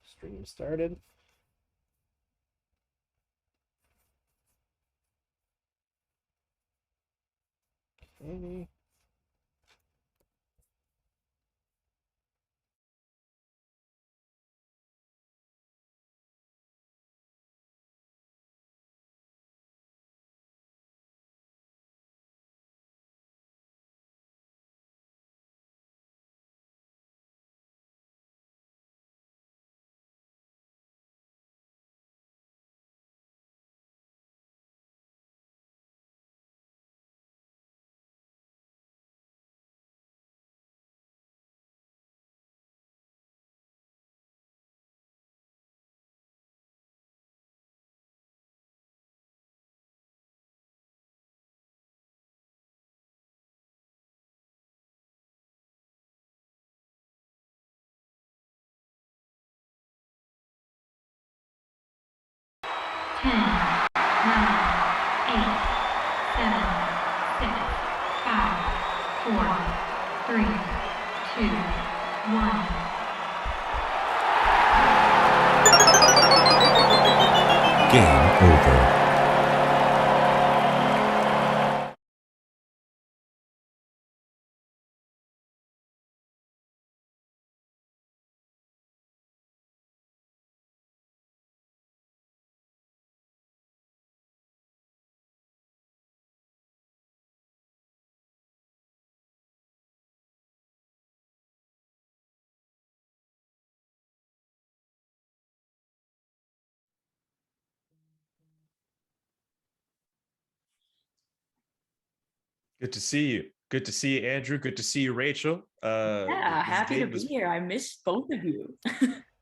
Stream started. Okay. Ten, nine, eight, seven, six, five, four, three, two, one. Game over. Good to see you. Good to see you, Andrew. Good to see you, Rachel. Yeah, This happy to game be was here. I missed both of you.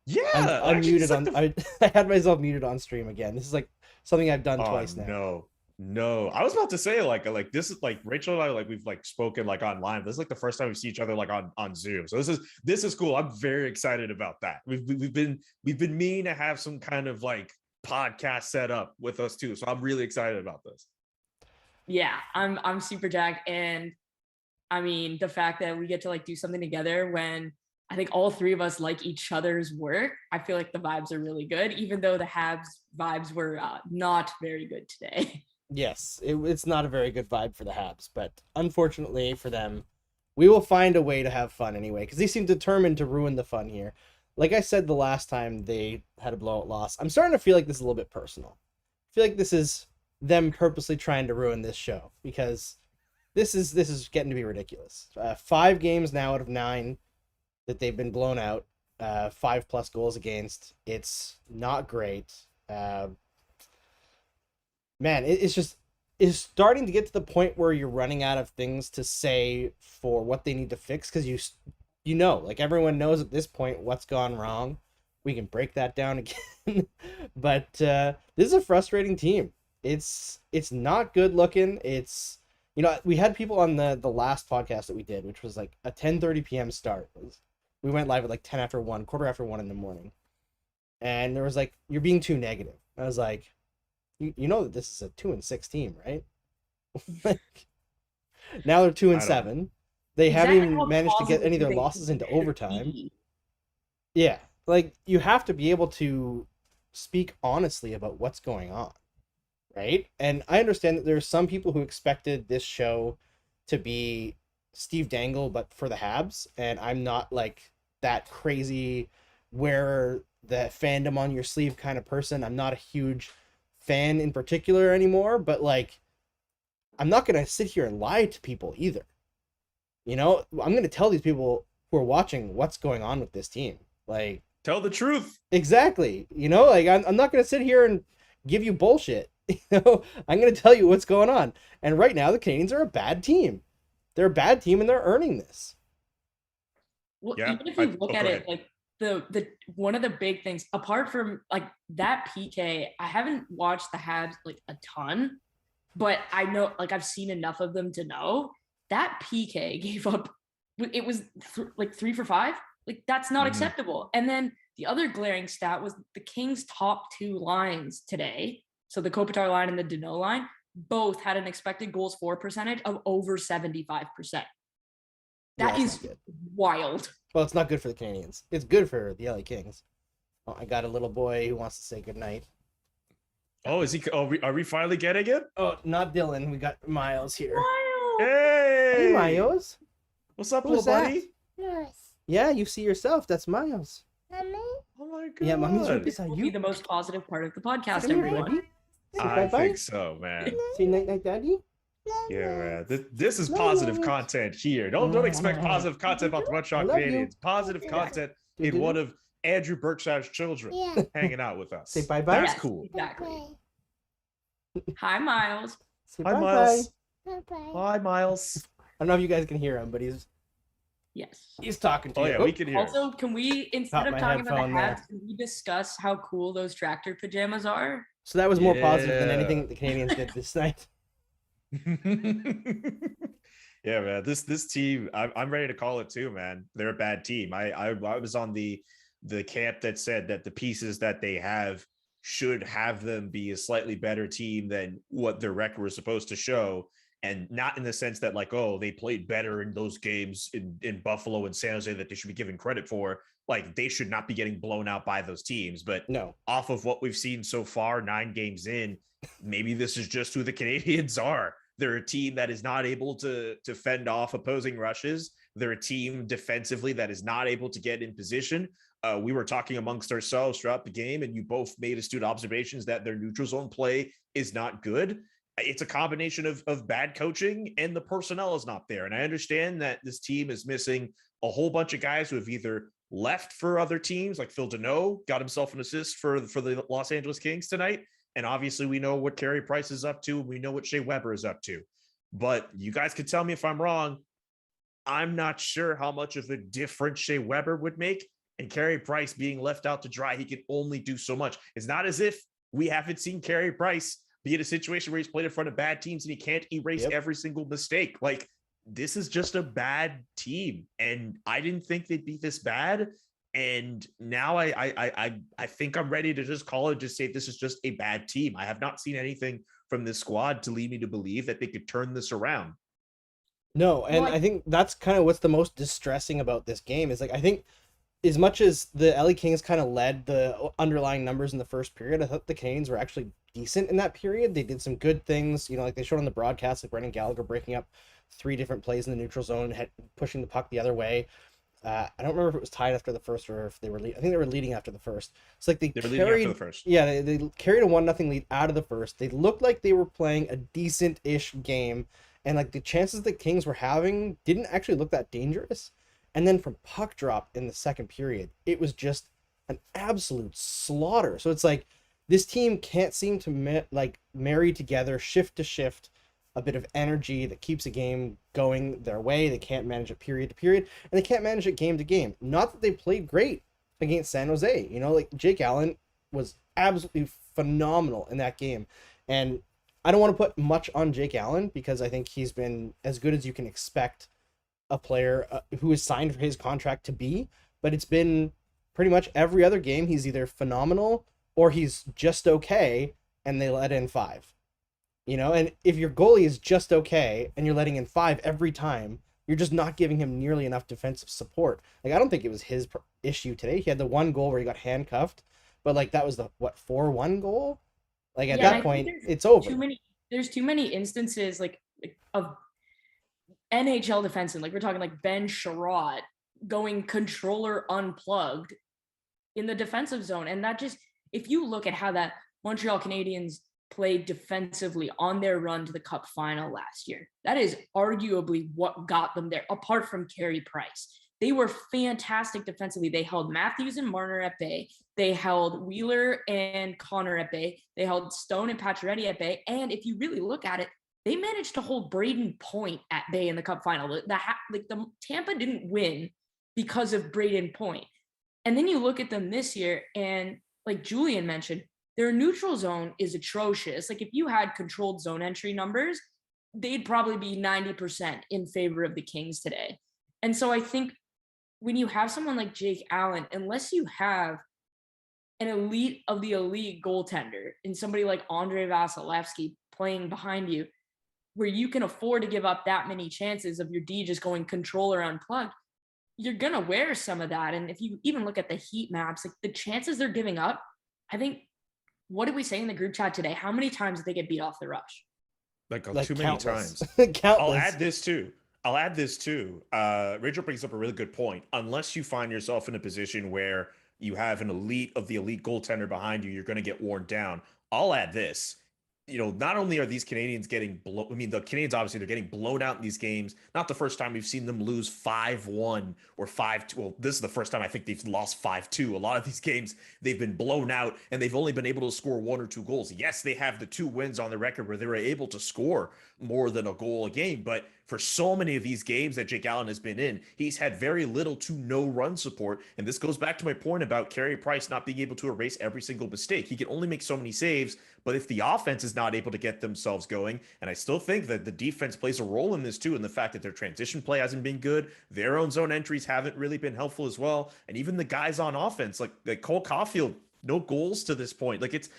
yeah. I'm Actually, muted it's on. like I had myself muted on stream again. This is like something I've done oh twice now. no. I was about to say like this is like Rachel and I like we've like spoken like online. This is like the first time we see each other like on Zoom. So this is cool. I'm very excited about that. We've been meaning to have some kind of like podcast set up with us too. So I'm really excited about this. Yeah, I'm super jacked, and I mean the fact that we get to like do something together when I think all three of us like each other's work. I feel like the vibes are really good, even though the Habs vibes were not very good today. Yes, it's not a very good vibe for the Habs, but unfortunately for them, we will find a way to have fun anyway, because they seem determined to ruin the fun here. Like I said the last time they had a blowout loss, I'm starting to feel like this is a little bit personal. I feel like this is them purposely trying to ruin this show, because this is getting to be ridiculous. 5 games now out of 9 that they've been blown out, 5+ goals against. It's not great. Man, it's starting to get to the point where you're running out of things to say for what they need to fix, because you know, like everyone knows at this point what's gone wrong. We can break that down again, but this is a frustrating team. It's not good looking. It's, you know, we had people on the last podcast that we did, which was like a 10:30 p.m. start. We went live at like 10 after 1, quarter after 1 in the morning, and there was like, you're being too negative. I was like, you know that this is a 2-6 team, right? Like, now they're 2-7. They haven't even managed to get any of their losses into overtime. Yeah, like you have to be able to speak honestly about what's going on, right? And I understand that there's some people who expected this show to be Steve Dangle, but for the Habs, and I'm not like that crazy wear the fandom on your sleeve kind of person. I'm not a huge fan in particular anymore, but like, I'm not gonna sit here and lie to people either. You know, I'm gonna tell these people who are watching what's going on with this team. Like, Tell the truth. exactly. You know, like I'm not gonna sit here and give you bullshit. You know, I'm gonna tell you what's going on. And right now, the Canadiens are a bad team. They're a bad team, and they're earning this. Well, Yeah, even if you look at go it, ahead. like the one of the big things, apart from like that PK, I haven't watched the Habs like a ton, but I know, like I've seen enough of them to know that PK gave up. It was like 3 for 5. Like that's not acceptable. And then the other glaring stat was the Kings' top 2 lines today. So the Kopitar line and the Deneau line both had an expected goals for percentage of over 75%. That Yeah, is wild. well, it's not good for the Canadiens. It's good for the LA Kings. Oh, I got a little boy who wants to say goodnight. Oh, is he? Oh, are we finally getting it? Oh, not Dylan. We got Miles here. Hey, Hey, Miles. What's up, Who's little that? buddy? Yeah, you see yourself. That's Miles. Oh my god. Yeah, mommy's right This beside will be you. the most positive part of the podcast, Come here, everyone. buddy. Say I bye-bye. think so, man. Say night night, daddy. Yeah, man. This is positive content here. Don't expect positive content about the Montreal I love you. Canadiens. Positive content in one of Andrew Berkshire's children hanging out with us. Say bye-bye. That's Yes, cool. Exactly. Hi, Miles. Say Hi, bye-bye. Miles. Hi, Miles. I don't know if you guys can hear him, but Yes. he's talking to Oh you. yeah, we can hear. Also, can we, instead Caught of my talking about the headphone there. Habs, can we discuss how cool those tractor pajamas are? So that was more positive than Yeah. anything that the Canadians did this night. Yeah, man. This team, I'm ready to call it too, man. They're a bad team. I was on the camp that said that the pieces that they have should have them be a slightly better team than what their record was supposed to show. And not in the sense that like, oh, they played better in those games in Buffalo and San Jose that they should be given credit for. Like they should not be getting blown out by those teams. But No. off of what we've seen so far, 9 games in, maybe this is just who the Canadians are. They're a team that is not able to fend off opposing rushes. They're a team defensively that is not able to get in position. We were talking amongst ourselves throughout the game, and you both made astute observations that their neutral zone play is not good. It's a combination of bad coaching and the personnel is not there. And I understand that this team is missing a whole bunch of guys who have either left for other teams, like Phil Deneau got himself an assist for the Los Angeles Kings tonight. And obviously we know what Carey Price is up to. We know what Shea Weber is up to. But you guys can tell me if I'm wrong. I'm not sure how much of a difference Shea Weber would make. And Carey Price being left out to dry, he can only do so much. It's not as if we haven't seen Carey Price be in a situation where he's played in front of bad teams and he can't erase every single mistake. Like, this is just a bad team. And I didn't think they'd be this bad. And now I think I'm ready to just call it, just say this is just a bad team. I have not seen anything from this squad to lead me to believe that they could turn this around. No, and Well, I think that's kind of what's the most distressing about this game is like I think as much as the LA Kings kind of led the underlying numbers in the first period, I thought the Canadiens were actually decent in that period. They did some good things, you know, like they showed on the broadcast, like Brendan Gallagher breaking up 3 different plays in the neutral zone, pushing the puck the other way. I don't remember if it was tied after the first or if they were. I think they were leading after the first. It's like they were carried. leading after the first. Yeah, they carried a 1-0 lead out of the first. They looked like they were playing a decent-ish game, and like the chances the Kings were having didn't actually look that dangerous. And then from puck drop in the second period, it was just an absolute slaughter. So it's like this team can't seem to marry together, shift to shift, a bit of energy that keeps a game going their way. They can't manage it period to period, and they can't manage it game to game. Not that they played great against San Jose. You know, like Jake Allen was absolutely phenomenal in that game. And I don't want to put much on Jake Allen because I think he's been as good as you can expect a player who is signed for his contract to be. But it's been pretty much every other game he's either phenomenal or he's just okay, and they let in 5. You know, and if your goalie is just okay and you're letting in 5 every time, you're just not giving him nearly enough defensive support. Like, I don't think it was his issue today. He had the one goal where he got handcuffed, but like that was the 4-1 goal. Like at that point, it's over. There's too many instances like of NHL defensemen. Like we're talking like Ben Sherratt going controller unplugged in the defensive zone, and that just, if you look at how that Montreal Canadiens played defensively on their run to the Cup final last year, that is arguably what got them there, apart from Carey Price. They were fantastic defensively. They held Matthews and Marner at bay. They held Wheeler and Connor at bay. They held Stone and Pacioretty at bay. And if you really look at it, they managed to hold Braden Point at bay in the Cup final. The Tampa didn't win because of Braden Point. And then you look at them this year, and like Julian mentioned, their neutral zone is atrocious. Like if you had controlled zone entry numbers, they'd probably be 90% in favor of the Kings today. And so I think when you have someone like Jake Allen, unless you have an elite of the elite goaltender and somebody like Andrei Vasilevsky playing behind you, where you can afford to give up that many chances of your D just going controller unplugged, you're gonna wear some of that. And if you even look at the heat maps, like the chances they're giving up, I think, what did we say in the group chat today? How many times did they get beat off the rush? Like, Like too many countless. times. Countless. I'll add this too. Rachel brings up a really good point. Unless you find yourself in a position where you have an elite of the elite goaltender behind you, you're going to get worn down. I'll add this. Not only are these Canadians getting blown, I mean, the Canadians obviously they're getting blown out in these games. Not the first time we've seen them lose 5-1 or 5-2. Well, this is the first time I think they've lost 5-2. A lot of these games they've been blown out and they've only been able to score 1 or 2 goals. Yes, they have the 2 wins on the record where they were able to score more than a goal a game, but for so many of these games that Jake Allen has been in, he's had very little to no run support. And this goes back to my point about Carey Price not being able to erase every single mistake. He can only make so many saves, but if the offense is not able to get themselves going, and I still think that the defense plays a role in this too, in the fact that their transition play hasn't been good, their own zone entries haven't really been helpful as well, and even the guys on offense, like Cole Caufield, no goals to this point. Like it's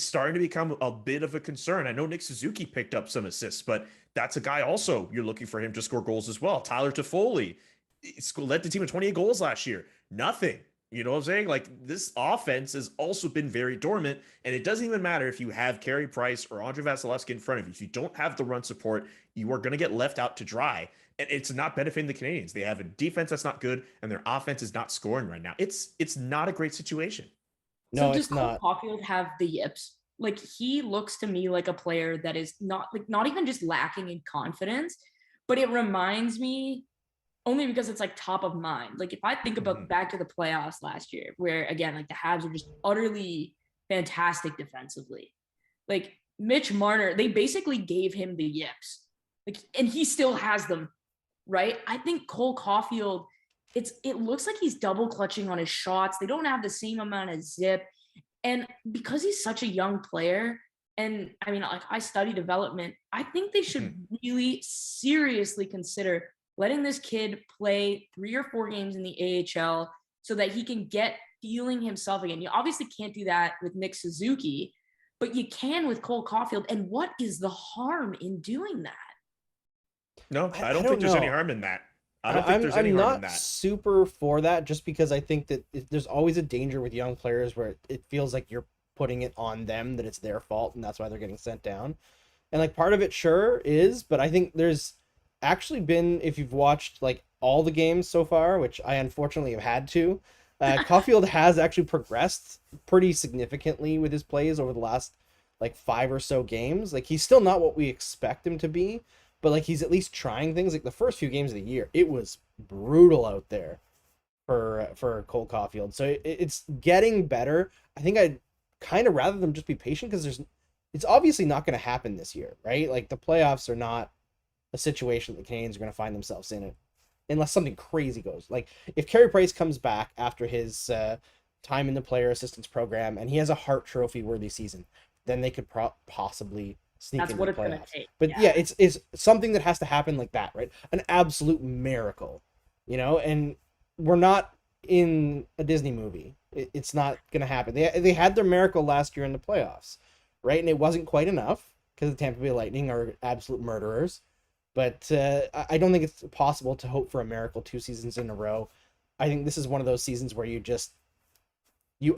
starting to become a bit of a concern. I know Nick Suzuki picked up some assists, but that's a guy also you're looking for him to score goals as well. Tyler Toffoli led the team with 28 goals last year. Nothing. You know what I'm saying? Like, this offense has also been very dormant, and it doesn't even matter if you have Carey Price or Andre Vasilevsky in front of you. If you don't have the run support, you are going to get left out to dry, and it's not benefiting the Canadians. They have a defense that's not good, and their offense is not scoring right now. It's not a great situation. No, So does it's not. Caufield have the yips? Like, he looks to me like a player that is not even just lacking in confidence, but it reminds me, only because it's like top of mind. Like, if I think about back to the playoffs last year, where again, like the Habs are just utterly fantastic defensively. Like, Mitch Marner, they basically gave him the yips. Like, and he still has them, right? I think Cole Caufield, it looks like he's double clutching on his shots. They don't have the same amount of zip. And because he's such a young player, and I mean, like, I study development, I think they should really seriously consider letting this kid play 3 or 4 games in the AHL so that he can get feeling himself again. You obviously can't do that with Nick Suzuki, but you can with Cole Caufield. And what is the harm in doing that? No, I don't don't think there's any know. harm in that. I don't think there's any I'm harm in not that. super for that, just because I think that there's always a danger with young players where it feels like you're putting it on them, that it's their fault and that's why they're getting sent down. And like part of it sure is, but I think there's actually been, if you've watched like all the games so far, which I unfortunately have had to, Caufield has actually progressed pretty significantly with his plays over the last like 5 or so games. Like, he's still not what we expect him to be, but like he's at least trying things. Like the first few games of the year, it was brutal out there for Cole Caufield. So it's getting better. I think I'd kind of rather them just be patient, because it's obviously not going to happen this year, right? Like, the playoffs are not a situation that the Canadians are going to find themselves in it unless something crazy goes. Like, if Carey Price comes back after his time in the player assistance program and he has a Hart Trophy worthy season, then they could possibly sneak That's into what the it's going to playoffs. take. But yeah, it's something that has to happen like that, right? An absolute miracle, and we're not in a Disney movie. It's not going to happen. They had their miracle last year in the playoffs, right? And it wasn't quite enough because the Tampa Bay Lightning are absolute murderers. But I don't think it's possible to hope for a miracle 2 seasons in a row. I think this is one of those seasons where you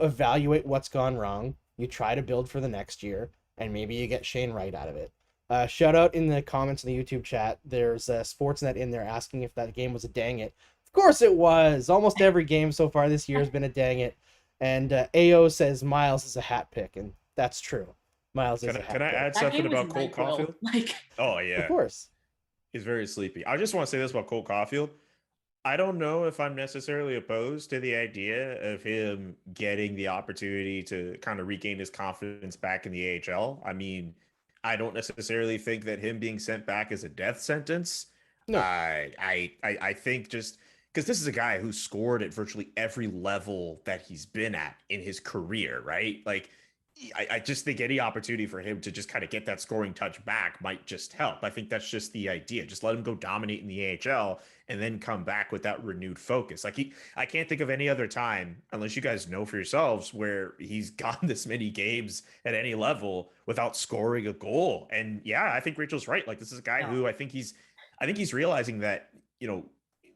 evaluate what's gone wrong, you try to build for the next year, and maybe you get Shane Wright out of it. Shout out in the comments in the YouTube chat. There's Sportsnet in there asking if that game was a dang it. Of course it was. Almost every game so far this year has been a dang it. And AO says Miles is a hat pick, and that's true. Miles is a hat pick. Can I add That something game was about Cole NyQuil. Caufield? Like, Oh yeah, Of course. he's very sleepy. I just want to say this about Cole Caufield. I don't know if I'm necessarily opposed to the idea of him getting the opportunity to kind of regain his confidence back in the AHL. I mean, I don't necessarily think that him being sent back is a death sentence. No. I think just because this is a guy who scored at virtually every level that he's been at in his career, right? Like, I just think any opportunity for him to just kind of get that scoring touch back might just help. I think that's just the idea. Just let him go dominate in the AHL and then come back with that renewed focus. I can't think of any other time, unless you guys know for yourselves, where he's gotten this many games at any level without scoring a goal. And yeah, I think Rachel's right. Like, this is a guy who I think he's realizing that,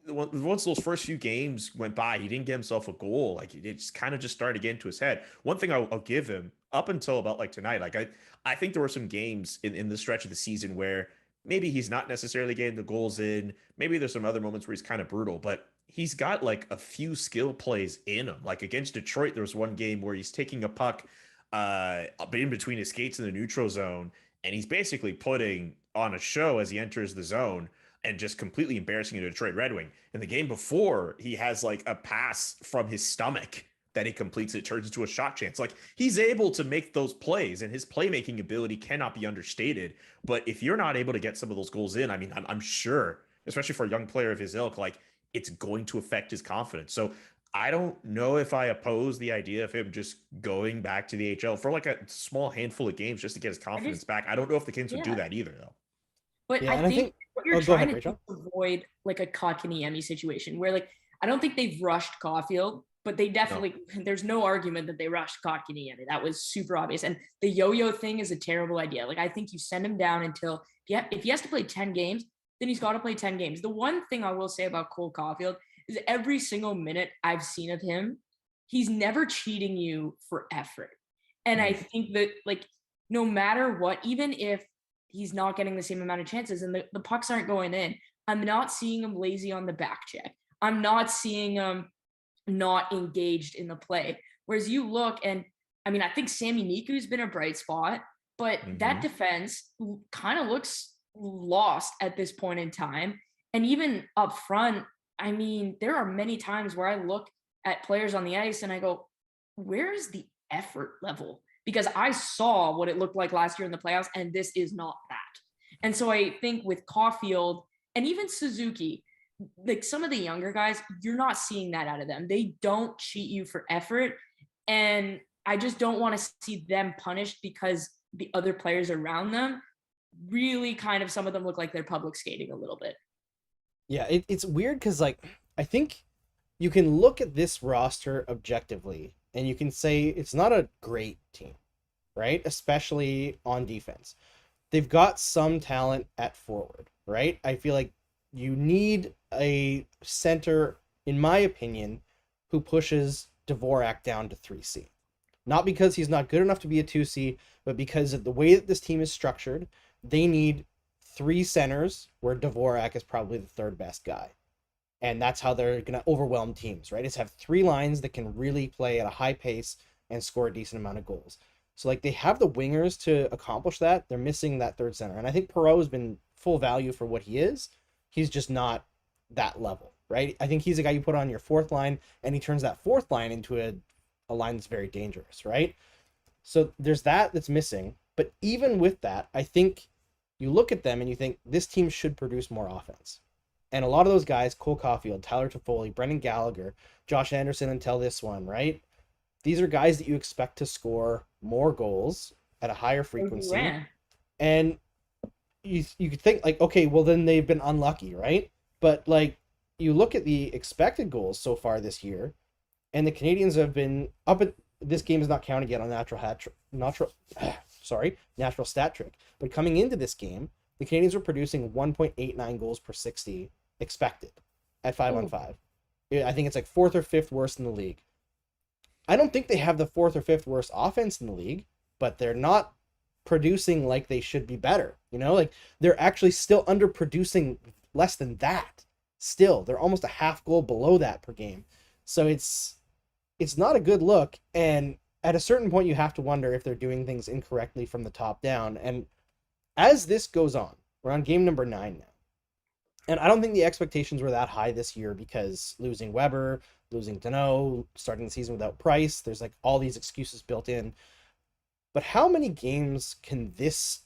once those first few games went by, he didn't get himself a goal. Like it just kind of just started to get into his head. One thing I'll give him up until about like tonight, like I think there were some games in the stretch of the season where maybe he's not necessarily getting the goals in. Maybe there's some other moments where he's kind of brutal, but he's got like a few skill plays in him. Like against Detroit, there was one game where he's taking a puck in between his skates in the neutral zone, and he's basically putting on a show as he enters the zone and just completely embarrassing a Detroit Red Wing. In the game before, he has like a pass from his stomach that he completes. It turns into a shot chance. Like he's able to make those plays, and his playmaking ability cannot be understated. But if you're not able to get some of those goals in, I mean, I'm sure, especially for a young player of his ilk, like it's going to affect his confidence. So I don't know if I oppose the idea of him just going back to the HL for like a small handful of games just to get his confidence back. I don't know if the Kings would do that either, though. But Yeah, and I think what you're go trying ahead, to do is avoid like a Kotkaniemi situation where like I don't think they've rushed Caufield, but they definitely there's no argument that they rushed Kotkaniemi. That was super obvious. And the yo-yo thing is a terrible idea. Like I think you send him down until if he has to play 10 games, then he's got to play 10 games. The one thing I will say about Cole Caufield is every single minute I've seen of him, he's never cheating you for effort. And I think that like no matter what, even if he's not getting the same amount of chances and the pucks aren't going in, I'm not seeing him lazy on the back check. I'm not seeing him not engaged in the play. Whereas you look and I mean, I think Sami Niku's been a bright spot, but that defense kind of looks lost at this point in time. And even up front, I mean, there are many times where I look at players on the ice and I go, where is the effort level? Because I saw what it looked like last year in the playoffs, and this is not that. And so I think with Caufield and even Suzuki, like some of the younger guys, you're not seeing that out of them. They don't cheat you for effort. And I just don't want to see them punished because the other players around them really kind of, some of them look like they're public skating a little bit. Yeah, it's weird because like I think you can look at this roster objectively and you can say it's not a great team, right? Especially on defense. They've got some talent at forward, right? I feel like you need a center, in my opinion, who pushes Dvorak down to 3C. Not because he's not good enough to be a 2C, but because of the way that this team is structured, they need 3 centers where Dvorak is probably the third best guy. And that's how they're going to overwhelm teams, right? Is have 3 lines that can really play at a high pace and score a decent amount of goals. So like they have the wingers to accomplish that. They're missing that third center. And I think Perreault has been full value for what he is. He's just not that level, right? I think he's a guy you put on your 4th line and he turns that 4th line into a line that's very dangerous, right? So there's that's missing. But even with that, I think you look at them and you think this team should produce more offense. And a lot of those guys, Cole Caufield, Tyler Toffoli, Brendan Gallagher, Josh Anderson until this one, right? These are guys that you expect to score more goals at a higher frequency. And you could think like, okay, well then they've been unlucky, right? But like you look at the expected goals so far this year, and the Canadiens have been up at this game is not counted yet on natural stat trick. But coming into this game, the Canadiens were producing 1.89 goals per 60 expected at 5-on-5. I think it's like 4th or 5th worst in the league. I don't think they have the 4th or 5th worst offense in the league, but they're not producing like they should be better. You know, like they're actually still underproducing less than that. Still, they're almost a half goal below that per game. So it's not a good look. And at a certain point, you have to wonder if they're doing things incorrectly from the top down. And as this goes on, we're on game number 9 now. And I don't think the expectations were that high this year because losing Weber, losing Danault, starting the season without Price, there's like all these excuses built in. But how many games can this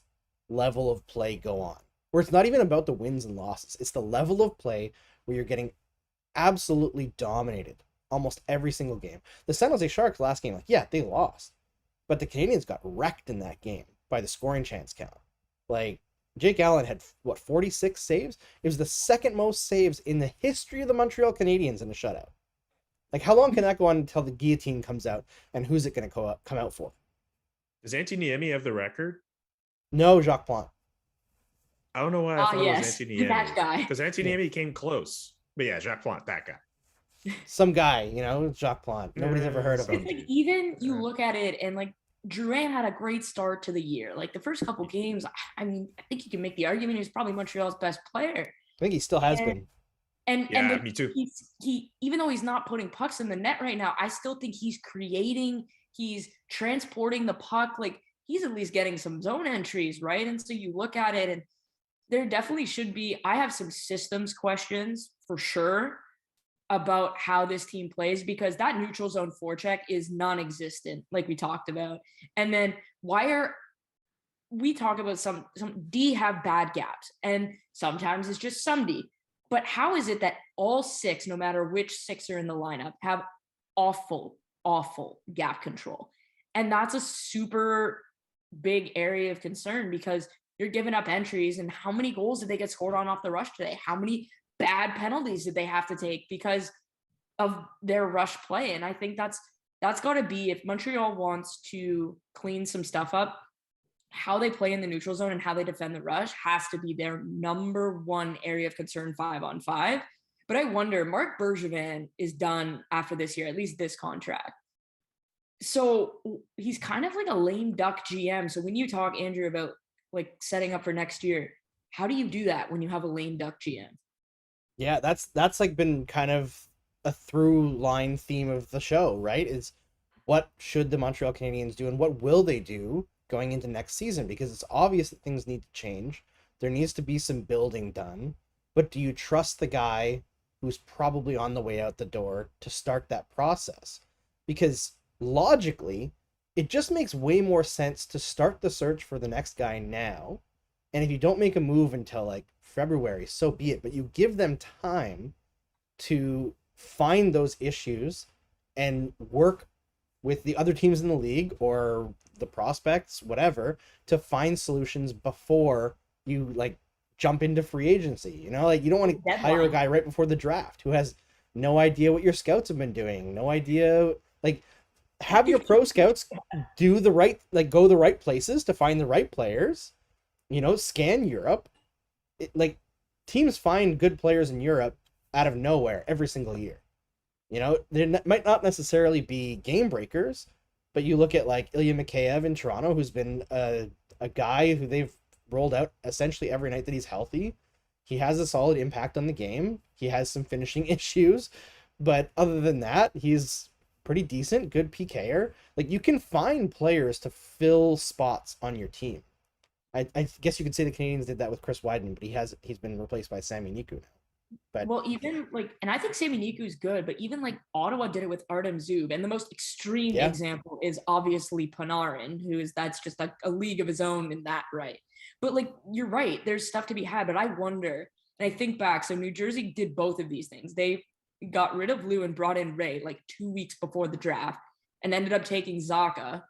level of play go on? Where it's not even about the wins and losses. It's the level of play where you're getting absolutely dominated almost every single game. The San Jose Sharks last game, like, yeah, they lost. But the Canadiens got wrecked in that game by the scoring chance count. Like, Jake Allen had, 46 saves? It was the second most saves in the history of the Montreal Canadiens in a shutout. Like, how long can that go on until the guillotine comes out? And who's it going to come out for? Does Antoniemi have the record? No, Jacques Plante. I don't know why I thought it was That guy. Antoniemi. Because Antoniemi came close. But yeah, Jacques Plante, that guy. Some guy, you know, Jacques Plante. Nobody's ever heard of It's him. like even you look at it and like Drouin had a great start to the year. Like the first couple games, I mean, I think you can make the argument he's probably Montreal's best player. I think he still has And been. Yeah, and me too. he even though he's not putting pucks in the net right now, I still think he's creating, he's transporting the puck. Like he's at least getting some zone entries, right? And so you look at it and there definitely should be, I have some systems questions for sure about how this team plays because that neutral zone forecheck is non-existent, like we talked about. And then why are we talk about some D have bad gaps and sometimes it's just some D. But how is it that all six, no matter which six are in the lineup, have awful gap control? And that's a super big area of concern because you're giving up entries. And how many goals did they get scored on off the rush today? How many bad penalties did they have to take because of their rush play? And I think that's got to be, if Montreal wants to clean some stuff up, how they play in the neutral zone and how they defend the rush has to be their number one area of concern 5-on-5. But I wonder, Marc Bergevin is done after this year, at least this contract. So he's kind of like a lame duck GM. So when you talk, Andrew, about like setting up for next year, how do you do that when you have a lame duck GM? Yeah, that's like been kind of a through line theme of the show, right? Is what should the Montreal Canadiens do and what will they do going into next season? Because it's obvious that things need to change. There needs to be some building done. But do you trust the guy who's probably on the way out the door to start that process? Because logically, it just makes way more sense to start the search for the next guy now. And if you don't make a move until like February, so be it. But you give them time to find those issues and work with the other teams in the league or the prospects, whatever, to find solutions before you like jump into free agency. You know, like you don't want to hire a guy right before the draft who has no idea what your scouts have been doing, no idea. Like, have your pro scouts do the right, like go the right places to find the right players. You know, scan Europe. Like teams find good players in Europe out of nowhere every single year. You know, there might not necessarily be game breakers, but you look at like Ilya Mikheyev in Toronto, who's been a guy who they've rolled out essentially every night that he's healthy. He has a solid impact on the game. He has some finishing issues, but other than that, he's pretty decent, good PKer. Like you can find players to fill spots on your team. I guess you could say the Canadiens did that with Chris Weidman, but he's been replaced by Sami Niku now. But well, even like, and I think Sami Niku is good, but even like Ottawa did it with Artem Zub, and the most extreme example is obviously Panarin, that's just like a league of his own in that, right? But like you're right, there's stuff to be had, but I wonder, and I think back, so New Jersey did both of these things. They got rid of Lou and brought in Ray like 2 weeks before the draft, and ended up taking Zacha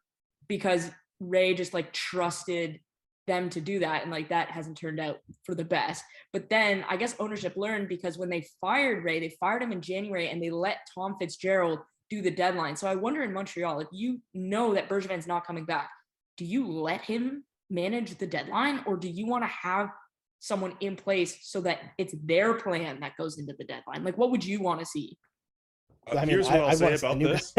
because Ray just like trusted them to do that, and like that hasn't turned out for the best. But then I guess ownership learned, because when they fired Ray, they fired him in January and they let Tom Fitzgerald do the deadline. So I wonder in Montreal, if you know that Bergevin's not coming back, do you let him manage the deadline, or do you want to have someone in place so that it's their plan that goes into the deadline? Like, what would you want to see? I mean, here's what I'll say about this.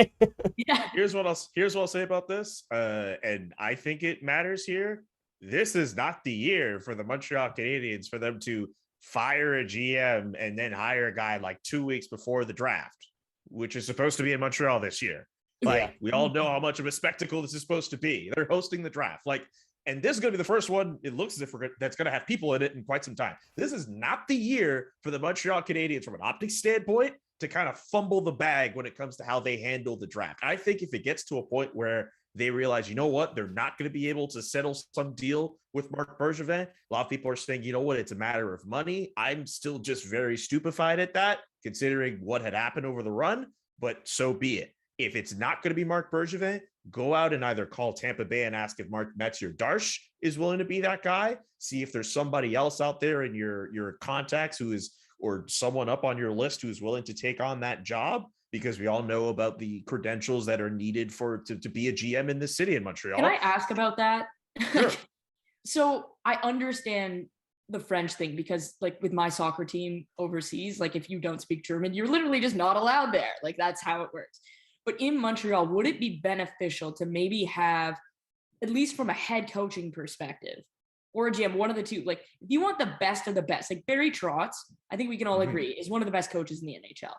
Yeah. Here's what I'll say about this. And I think it matters here. This is not the year for the Montreal Canadiens for them to fire a GM and then hire a guy like 2 weeks before the draft, which is supposed to be in Montreal this year. Like, we all know how much of a spectacle this is supposed to be. They're hosting the draft. Like, and this is going to be the first one, it looks as if that's going to have people in it in quite some time. This is not the year for the Montreal Canadiens from an optics standpoint to kind of fumble the bag when it comes to how they handle the draft. I think if it gets to a point where they realize, you know what, they're not going to be able to settle some deal with Marc Bergevin. A lot of people are saying, you know what, it's a matter of money. I'm still just very stupefied at that, considering what had happened over the run, but so be it. If it's not going to be Marc Bergevin, go out and either call Tampa Bay and ask if Mark Metzier Darsh is willing to be that guy. See if there's somebody else out there in your contacts who is, or someone up on your list who's willing to take on that job, because we all know about the credentials that are needed to be a GM in this city in Montreal. Can I ask about that? Sure. So I understand the French thing, because like with my soccer team overseas, like if you don't speak German, you're literally just not allowed there. Like that's how it works. But in Montreal, would it be beneficial to maybe have, at least from a head coaching perspective, or a GM, one of the two, like if you want the best of the best, like Barry Trotz, I think we can all agree, is one of the best coaches in the NHL.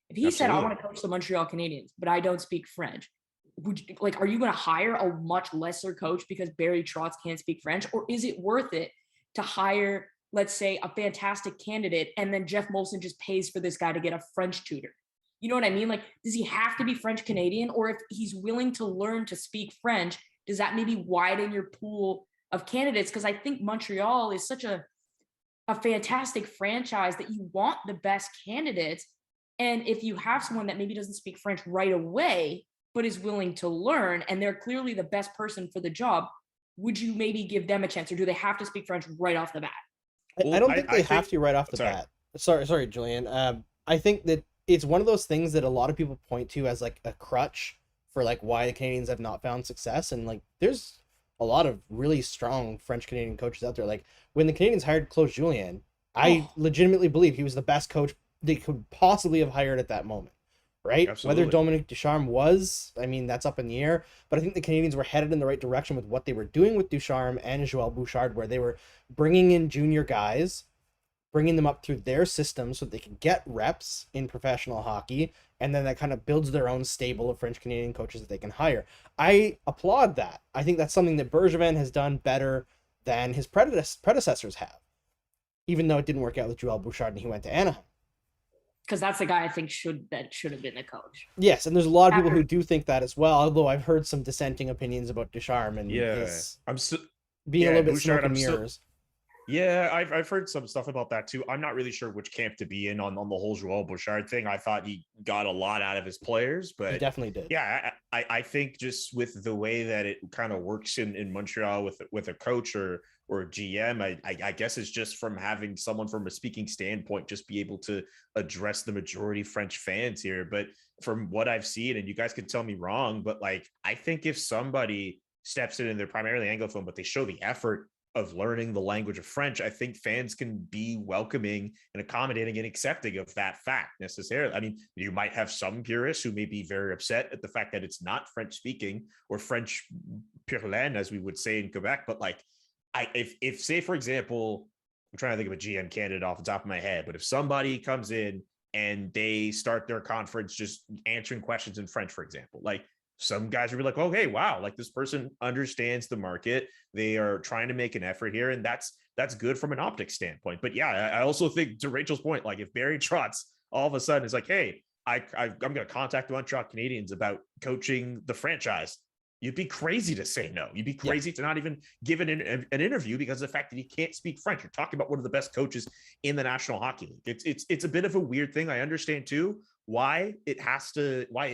If he said, I want to coach the Montreal Canadiens, but I don't speak French, would you, like, are you going to hire a much lesser coach because Barry Trotz can't speak French? Or is it worth it to hire, let's say, a fantastic candidate, and then Jeff Molson just pays for this guy to get a French tutor? You know what I mean? Like, does he have to be French Canadian? Or if he's willing to learn to speak French, does that maybe widen your pool of candidates? Because I think Montreal is such a fantastic franchise that you want the best candidates. And if you have someone that maybe doesn't speak French right away, but is willing to learn, and they're clearly the best person for the job, would you maybe give them a chance, or do they have to speak French right off the bat? I don't think they have to right off the bat. Sorry, Julian. I think that it's one of those things that a lot of people point to as like a crutch for like why the Canadians have not found success. And like, there's a lot of really strong French Canadian coaches out there. Like when the Canadians hired Claude Julien, I legitimately believe he was the best coach they could possibly have hired at that moment. Right? Absolutely. Whether Dominique Ducharme was, I mean, that's up in the air. But I think the Canadians were headed in the right direction with what they were doing with Ducharme and Joël Bouchard, where they were bringing in junior guys, bringing them up through their system so that they could get reps in professional hockey. And then that kind of builds their own stable of French Canadian coaches that they can hire. I applaud that. I think that's something that Bergevin has done better than his predecessors have, even though it didn't work out with Joël Bouchard and he went to Anaheim. Because that's the guy I think should have been the coach. Yes, and there's a lot of people who do think that as well, although I've heard some dissenting opinions about Ducharme and his being a little bit smoke and mirrors. I've heard some stuff about that too. I'm not really sure which camp to be in on the whole Joël Bouchard thing. I thought he got a lot out of his players, but he definitely did. Yeah, I think just with the way that it kind of works in Montreal with a coach or a GM, I guess it's just from having someone from a speaking standpoint just be able to address the majority French fans here. But from what I've seen, and you guys could tell me wrong, but like I think if somebody steps in and they're primarily Anglophone, but they show the effort of learning the language of French, I think fans can be welcoming and accommodating and accepting of that fact necessarily. I mean, you might have some purists who may be very upset at the fact that it's not French speaking or French pure laine, as we would say in Quebec. But like, if say, for example, I'm trying to think of a GM candidate off the top of my head, but if somebody comes in and they start their conference just answering questions in French, for example, like, some guys would be like, okay, wow, like this person understands the market. They are trying to make an effort here. And that's good from an optics standpoint. But yeah, I also think, to Rachel's point, like if Barry Trotz all of a sudden is like, hey, I'm going to contact the Montreal Canadiens about coaching the franchise, you'd be crazy to say no. You'd be crazy to not even give an interview because of the fact that he can't speak French. You're talking about one of the best coaches in the National Hockey League. It's a bit of a weird thing. I understand too why it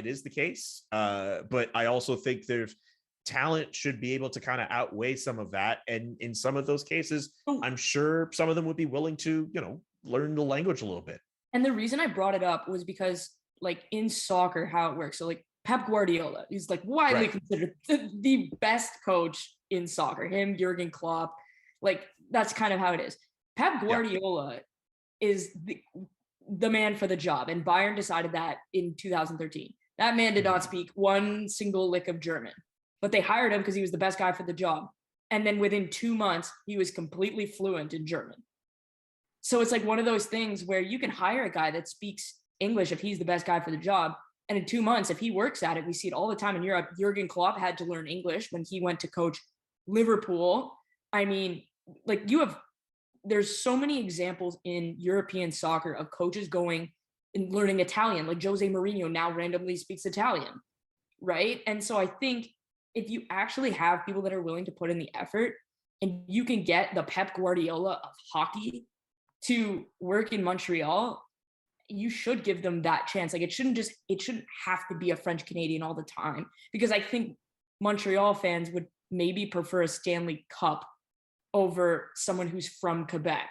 is the case. But I also think there's talent should be able to kind of outweigh some of that. And in some of those cases, I'm sure some of them would be willing to, learn the language a little bit. And the reason I brought it up was because like in soccer, how it works. So like Pep Guardiola is like widely considered the best coach in soccer. Him, Jurgen Klopp, like that's kind of how it is. Pep Guardiola is the man for the job. And Bayern decided that in 2013. That man did not speak one single lick of German, but they hired him because he was the best guy for the job. And then within 2 months, he was completely fluent in German. So it's like one of those things where you can hire a guy that speaks English if he's the best guy for the job. And in 2 months, if he works at it, we see it all the time in Europe. Jurgen Klopp had to learn English when he went to coach Liverpool. I mean, like there's so many examples in European soccer of coaches going and learning Italian, like Jose Mourinho now randomly speaks Italian, right? And so I think if you actually have people that are willing to put in the effort and you can get the Pep Guardiola of hockey to work in Montreal, you should give them that chance. Like it shouldn't have to be a French Canadian all the time, because I think Montreal fans would maybe prefer a Stanley Cup over someone who's from Quebec.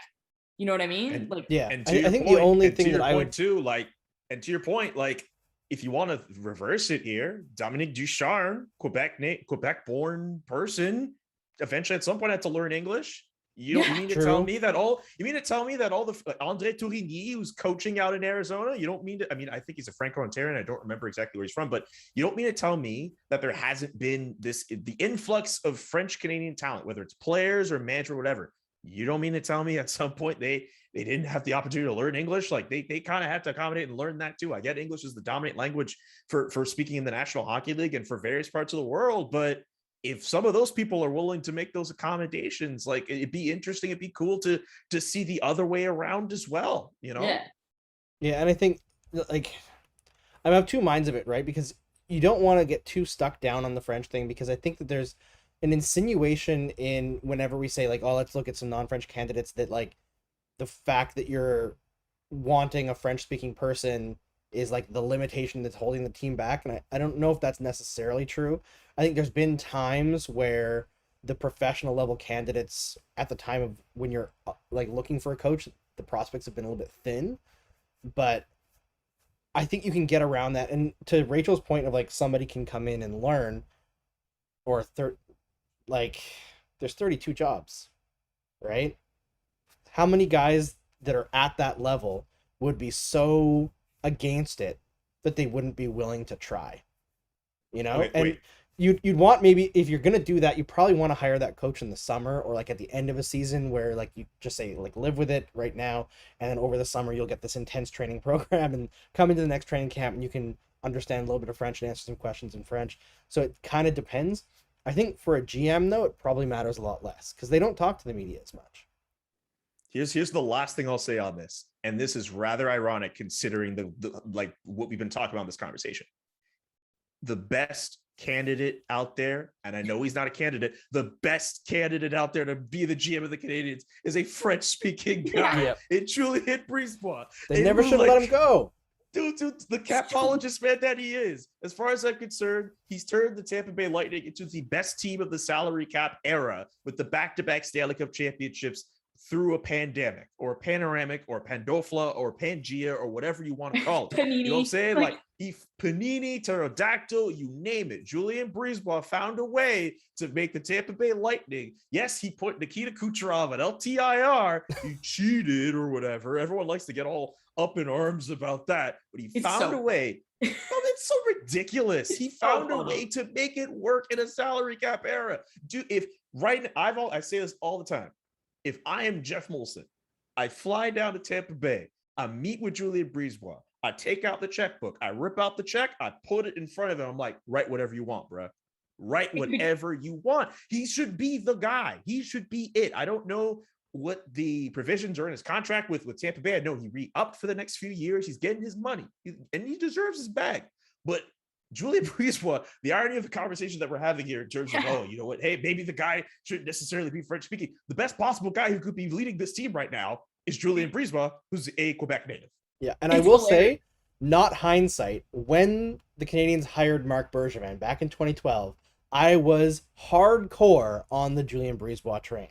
You know what I mean? And, like, yeah, and I think the only thing that I would too, like, and to your point, like, if you want to reverse it here, Dominique Ducharme, Quebec born person, eventually at some point had to learn English. You mean to tell me that all the like, Andre Tourigny, who's coaching out in Arizona, you don't mean to, I mean, I think he's a Franco-Ontarian. I don't remember exactly where he's from, but you don't mean to tell me that there hasn't been the influx of French Canadian talent, whether it's players or manager or whatever. You don't mean to tell me at some point they didn't have the opportunity to learn English? Like they kind of have to accommodate and learn that too. I get English is the dominant language for speaking in the National Hockey League and for various parts of the world, but if some of those people are willing to make those accommodations, like it'd be interesting, it'd be cool to see the other way around as well, you know? Yeah, and I think like I'm of two minds of it, right? Because you don't want to get too stuck down on the French thing, because I think that there's an insinuation in whenever we say like, oh, let's look at some non-French candidates, that like the fact that you're wanting a French-speaking person is like the limitation that's holding the team back. And I don't know if that's necessarily true. I think there's been times where the professional level candidates at the time of when you're like looking for a coach, the prospects have been a little bit thin, but I think you can get around that. And to Rachel's point of like somebody can come in and learn, or like there's 32 jobs, right? How many guys that are at that level would be so against it that they wouldn't be willing to try, you know? You'd want, maybe if you're going to do that, you probably want to hire that coach in the summer or like at the end of a season where like you just say like live with it right now, and then over the summer you'll get this intense training program and come into the next training camp and you can understand a little bit of French and answer some questions in French. So it kind of depends. I think for a GM though, it probably matters a lot less because they don't talk to the media as much. Here's the last thing I'll say on this, and this is rather ironic considering the like what we've been talking about in this conversation. The best candidate out there, and I know he's not a candidate, the best candidate out there to be the GM of the Canadiens is a French-speaking guy. Yep. It's Julian Brisebois. They never should have let him go. Dude, the capologist man that he is. As far as I'm concerned, he's turned the Tampa Bay Lightning into the best team of the salary cap era with the back-to-back Stanley Cup championships through a pandemic or a panoramic or a pandofla or Pangea or whatever you want to call it. Panini. You know what I'm saying? Like Panini, pterodactyl, you name it. Julian Brisebois found a way to make the Tampa Bay Lightning. Yes, he put Nikita Kucherov at LTIR. He cheated or whatever. Everyone likes to get all up in arms about that, but he found a way. Oh, it's so ridiculous. He found a way to make it work in a salary cap era. Dude, if right now, I say this all the time. If I am Jeff Molson, I fly down to Tampa Bay, I meet with Julian Brisebois, I take out the checkbook, I rip out the check, I put it in front of him. I'm like, write whatever you want, bro. Write whatever you want. He should be the guy. He should be it. I don't know what the provisions are in his contract with Tampa Bay. I know he re-upped for the next few years. He's getting his money, and he deserves his bag. But Julian Brisebois, the irony of the conversation that we're having here in terms of, oh, you know what? Hey, maybe the guy shouldn't necessarily be French speaking. The best possible guy who could be leading this team right now is Julian Brisebois, who's a Quebec native. Yeah, and I will say, not hindsight, when the Canadiens hired Marc Bergevin back in 2012, I was hardcore on the Julian Brisebois train.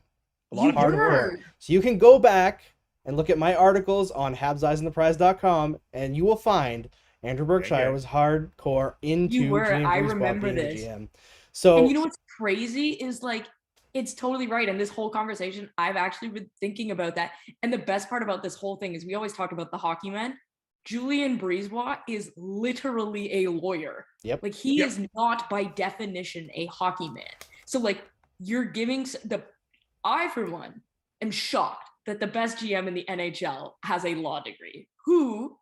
A lot of hardcore. So you can go back and look at my articles on habseyesandtheprize.com, and you will find Andrew Berkshire was hardcore into Julian I Brisebois remember being this. the GM. So, and you know what's crazy is like, it's totally right. And this whole conversation, I've actually been thinking about that. And the best part about this whole thing is we always talk about the hockey man. Julian Brisebois is literally a lawyer. Yep. Like he is not by definition a hockey man. So like you're giving I for one am shocked that the best GM in the NHL has a law degree. Who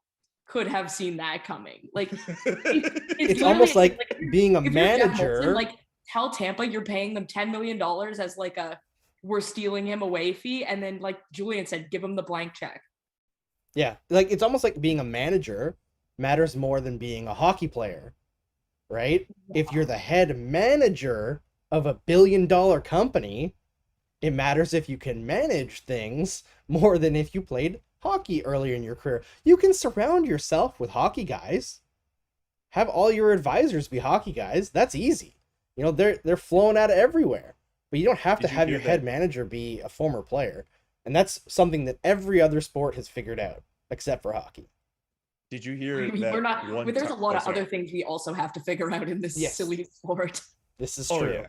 could have seen that coming? Like it's almost like being a manager. Molson, like tell Tampa you're paying them $10 million as like a we're stealing him away fee, and then like Julian said, give him the blank check. Yeah, like it's almost like being a manager matters more than being a hockey player, right? Yeah. If you're the head manager of a $1 billion company, it matters if you can manage things more than if you played hockey earlier in your career. You can surround yourself with hockey guys. Have all your advisors be hockey guys. That's easy. You know, they're flowing out of everywhere. But you don't have to have your head manager be a former player. And that's something that every other sport has figured out, except for hockey. Did you hear that? But there's a lot of other things we also have to figure out in this silly sport. This is true.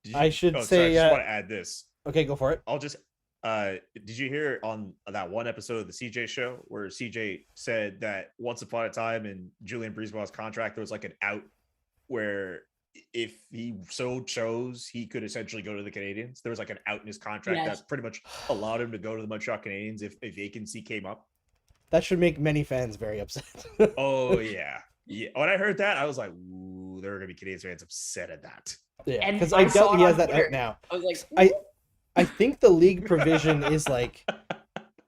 Yeah. I should say. Sorry, I just want to add this. Okay, go for it. I'll just Did you hear on that one episode of the CJ show where CJ said that once upon a time in Julian Breezebal's contract, there was like an out where if he so chose, he could essentially go to the Canadiens. There was like an out in his contract Yes. that pretty much allowed him to go to the Montreal Canadiens if a vacancy came up. That should make many fans very upset. Oh yeah. Yeah. When I heard that, I was like, ooh, there are gonna be Canadiens fans upset at that. Yeah, And because I I saw doubt it he on has that Twitter. out now. I was like, I think the league provision is like,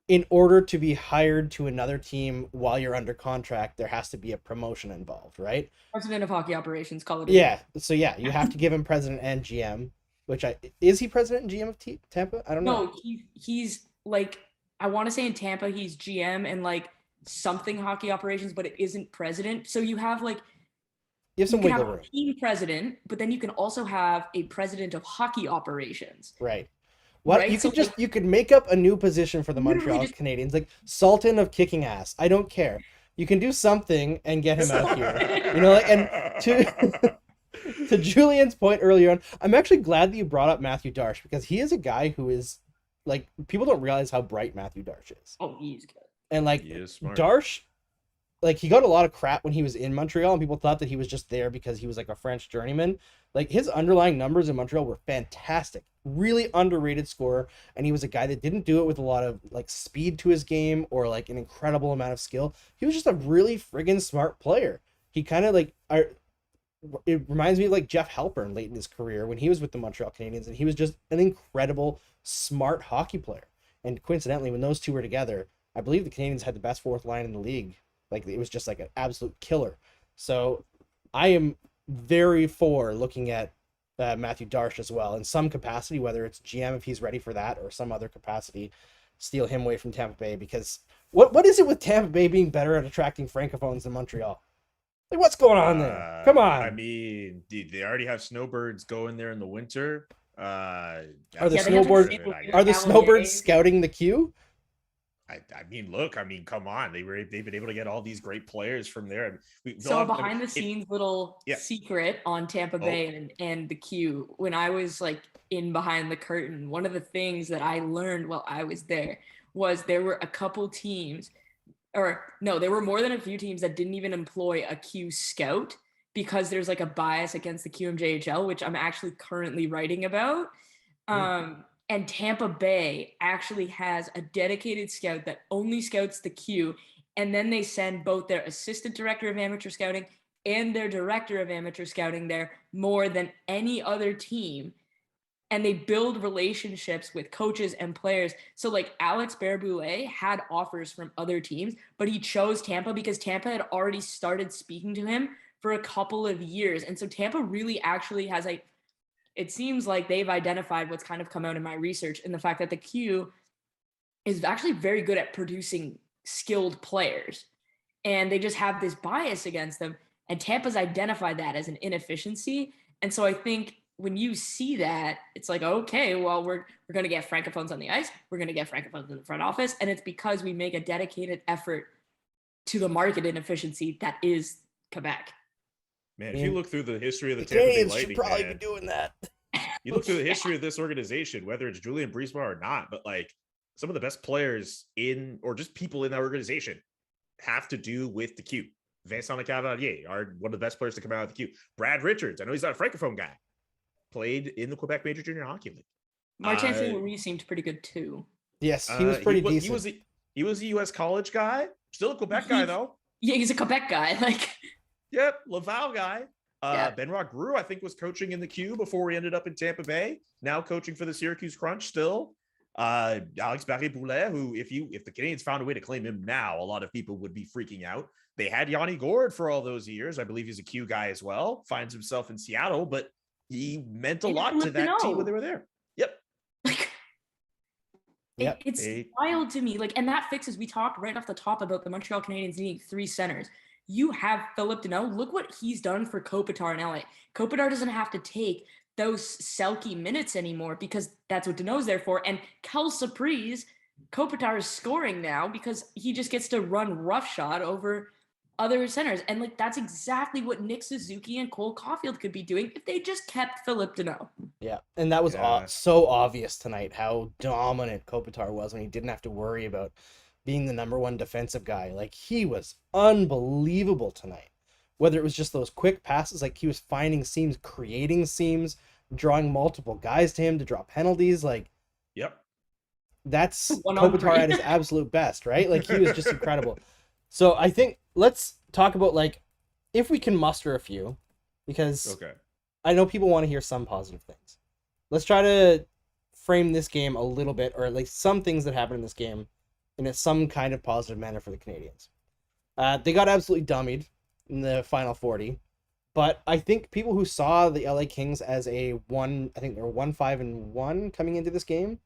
in order to be hired to another team while you're under contract, there has to be a promotion involved, right? president of hockey operations, call it. a Yeah. So yeah, you have to give him president and GM. Is he president and GM of Tampa? I don't know. No, he's like, I want to say in Tampa he's GM and like something hockey operations, but it isn't president. So you have like You have some you can wiggle have room, a team president, but then you can also have a president of hockey operations. right? What Right, you so, could just like, you could make up a new position for the literally Montreal just- Canadiens, like Sultan of kicking ass. I don't care. You can do something and get him out here. You know, like, and to Julian's point earlier on, I'm actually glad that you brought up Matthew Darche because he is a guy who is like, people don't realize how bright Matthew Darche is. Oh, he's good. And like He is smart. Darche, like he got a lot of crap when he was in Montreal, and people thought that he was just there because he was like a French journeyman. Like his underlying numbers in Montreal were fantastic, really underrated scorer, and he was a guy that didn't do it with a lot of like speed to his game or like an incredible amount of skill. He was just a really friggin' smart player. He kind of like it reminds me of like Jeff Halpern late in his career when he was with the Montreal Canadiens, and he was just an incredible, smart hockey player. And coincidentally, when those two were together, I believe the Canadiens had the best fourth line in the league. Like it was just like an absolute killer. So I am very for looking at Matthew Darche as well in some capacity, whether it's GM if he's ready for that or some other capacity, steal him away from Tampa Bay. Because what is it with Tampa Bay being better at attracting francophones than Montreal? Like what's going on there? Come on. I mean, they already have snowbirds going there in the winter. Are the Yeah, they have to snowbirds stay with are the LAK. snowbirds scouting the queue? I mean, look, I mean, come on. They've been able to get all these great players from there. I mean, So behind the scenes little Yeah. secret on Tampa Bay and the Q, when I was like in behind the curtain, one of the things that I learned while I was there was there were a couple teams, or no, there were more than a few teams that didn't even employ a Q scout because there's like a bias against the QMJHL, which I'm actually currently writing about. And Tampa Bay actually has a dedicated scout that only scouts the Q, and then they send both their assistant director of amateur scouting and their director of amateur scouting there more than any other team. And they build relationships with coaches and players. So like Alex Berboulet had offers from other teams, but he chose Tampa because Tampa had already started speaking to him for a couple of years. And so Tampa really actually has it seems like they've identified what's kind of come out in my research in the fact that the Q is actually very good at producing skilled players. And they just have this bias against them. And Tampa's identified that as an inefficiency. And so I think when you see that, it's like, okay, well, we're going to get francophones on the ice. We're going to get francophones in the front office. And it's because we make a dedicated effort to the market inefficiency that is Quebec. Man, if you look through the history of the The Tampa Bay Canadiens should Lightning, probably man, be doing that. you look through the history of this organization, whether it's Julian Breezebar or not, but like some of the best players in, or just people in that organization have to do with the Q. Vincent Cavalier are one of the best players to come out of the Q. Brad Richards, I know he's not a francophone guy, played in the Quebec Major Junior Hockey League. Martin St. Louis seemed pretty good too. Yes, he was pretty decent. He was a U.S. college guy, still a Quebec guy though. Yeah, he's a Quebec guy. Like, Yep, Laval guy. Yeah. Benoit Gru, I think, was coaching in the Q before he ended up in Tampa Bay. Now coaching for the Syracuse Crunch still. Alex Barré-Boulet, who if the Canadiens found a way to claim him now, a lot of people would be freaking out. They had Yanni Gourde for all those years. I believe he's a Q guy as well. Finds himself in Seattle, but he meant a He lot didn't to let me that team know. when they were there. Yep. like Yep. it's They- wild to me. Like, and that fixes, we talked right off the top about the Montreal Canadiens needing 3 centers. You have Philip Deneau. Look what he's done for Kopitar in LA. Kopitar doesn't have to take those Selke minutes anymore because that's what Deneau's there for. And Kel Surprise, Kopitar is scoring now because he just gets to run roughshod over other centers. And like, that's exactly what Nick Suzuki and Cole Caufield could be doing if they just kept Philip Deneau. Yeah, and that was Yeah. so obvious tonight how dominant Kopitar was when he didn't have to worry about being the number one defensive guy. Like, he was unbelievable tonight. Whether it was just those quick passes, like he was finding seams, creating seams, drawing multiple guys to him to draw penalties. Like, Yep. that's 1-on-3. Kopitar at his absolute best, right? Like, he was just incredible. So I think let's talk about, like, if we can muster a few, because Okay. I know people want to hear some positive things. Let's try to frame this game a little bit, or at least some things that happened in this game, in some kind of positive manner for the Canadiens. They got absolutely dummied in the final 40, but I think people who saw the LA Kings as I think they were 1-5-1 coming into this game,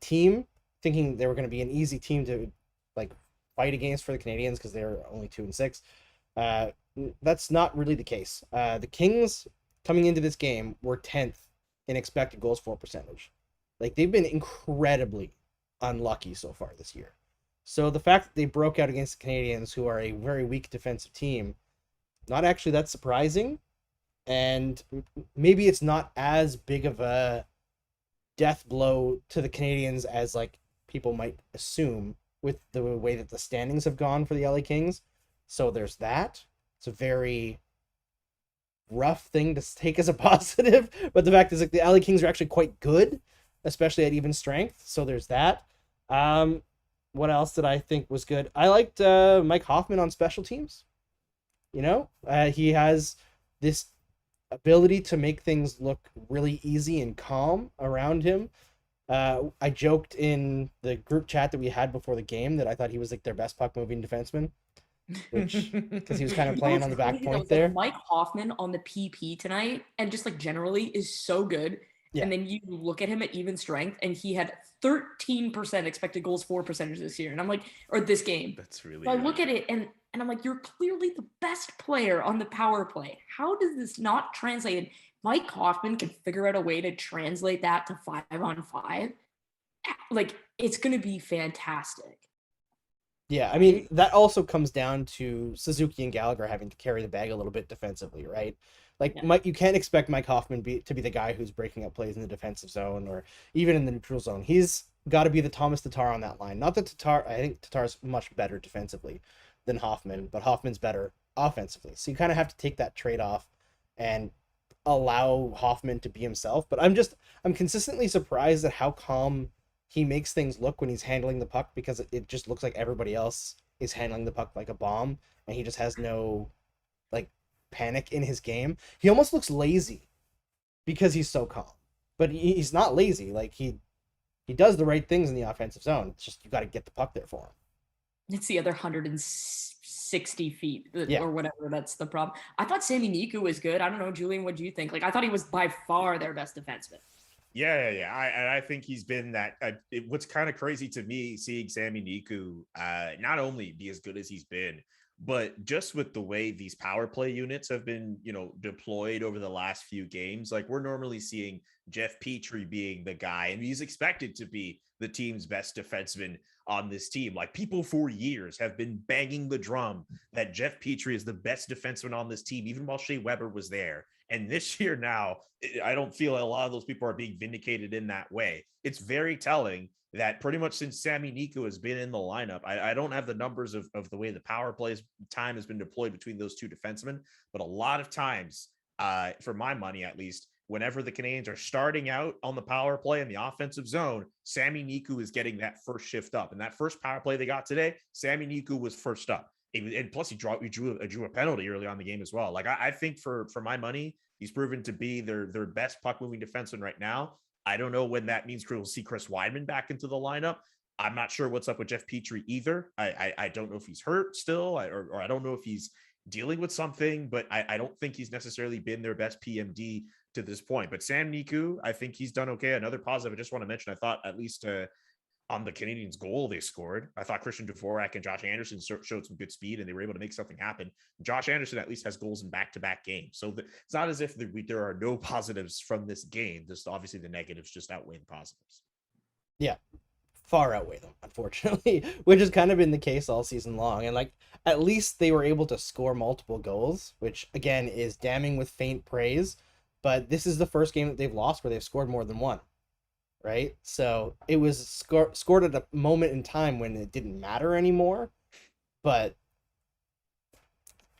team, thinking they were going to be an easy team to like fight against for the Canadiens because they're only 2-6. That's not really the case. The Kings coming into this game were 10th in expected goals for percentage. Like, they've been incredibly unlucky so far this year. So the fact that they broke out against the Canadiens, who are a very weak defensive team, not actually that surprising. And maybe it's not as big of a death blow to the Canadiens as like people might assume with the way that the standings have gone for the LA Kings. So there's that. It's a very rough thing to take as a positive, but the fact is, like, the LA Kings are actually quite good, especially at even strength. So there's that. What else did I think was good? I liked Mike Hoffman on special teams. You know, he has this ability to make things look really easy and calm around him. I joked in the group chat that we had before the game that I thought he was like their best puck moving defenseman, which because he was kind of playing on the back point there. Mike Hoffman on the PP tonight and just like generally is so good. Yeah. And then you look at him at even strength and he had 13% expected goals for percentage this year. And I'm like, or this game. That's really So I good. look at it and I'm like, you're clearly the best player on the power play. How does this not translate? And Mike Hoffman can figure out a way to translate that to 5-on-5. Like, it's going to be fantastic. Yeah, I mean, that also comes down to Suzuki and Gallagher having to carry the bag a little bit defensively, right? Like, Yeah. You can't expect Mike Hoffman to be the guy who's breaking up plays in the defensive zone or even in the neutral zone. He's got to be the Thomas Tatar on that line. Not that I think Tatar's much better defensively than Hoffman, but Hoffman's better offensively. So you kind of have to take that trade-off and allow Hoffman to be himself. But I'm consistently surprised at how calm he makes things look when he's handling the puck, because it just looks like everybody else is handling the puck like a bomb, and he just has no like panic in his game. He almost looks lazy because he's so calm, but he's not lazy. Like, he does the right things in the offensive zone. It's just you got to get the puck there for him. It's the other 160 feet Yeah. or whatever. That's the problem. I thought Sami Niku was good. I don't know, Julian, what do you think? Like, I thought he was by far their best defenseman. Yeah. I think he's been that. What's kind of crazy to me, seeing Sami Niku not only be as good as he's been, but just with the way these power play units have been, deployed over the last few games. Like, we're normally seeing Jeff Petrie being the guy, and he's expected to be the team's best defenseman on this team. Like, people for years have been banging the drum that Jeff Petrie is the best defenseman on this team, even while Shea Weber was there. And this year now, I don't feel a lot of those people are being vindicated in that way. It's very telling that pretty much since Sami Niku has been in the lineup, I don't have the numbers of the way the power plays time has been deployed between those two defensemen, but a lot of times, for my money at least, whenever the Canadiens are starting out on the power play in the offensive zone, Sami Niku is getting that first shift up. And that first power play they got today, Sami Niku was first up. And plus, he drew a penalty early on the game as well. Like, I think for my money, he's proven to be their best puck moving defenseman right now. I don't know when that means we'll see Chris Weidman back into the lineup. I'm not sure what's up with Jeff Petrie either. I don't know if he's hurt still, or I don't know if he's dealing with something, but I don't think he's necessarily been their best PMD to this point. But Sam Niku, I think he's done okay. Another positive I just want to mention, I thought at least on the Canadiens' goal they scored, I thought Christian Dvorak and Josh Anderson showed some good speed, and they were able to make something happen. Josh Anderson at least has goals in back-to-back games. So it's not as if there are no positives from this game. Just obviously the negatives just outweigh the positives. Yeah, far outweigh them, unfortunately, which has kind of been the case all season long. And like, at least they were able to score multiple goals, which again is damning with faint praise. but this is the first game that they've lost where they've scored more than one, right? So it was scored at a moment in time when it didn't matter anymore, but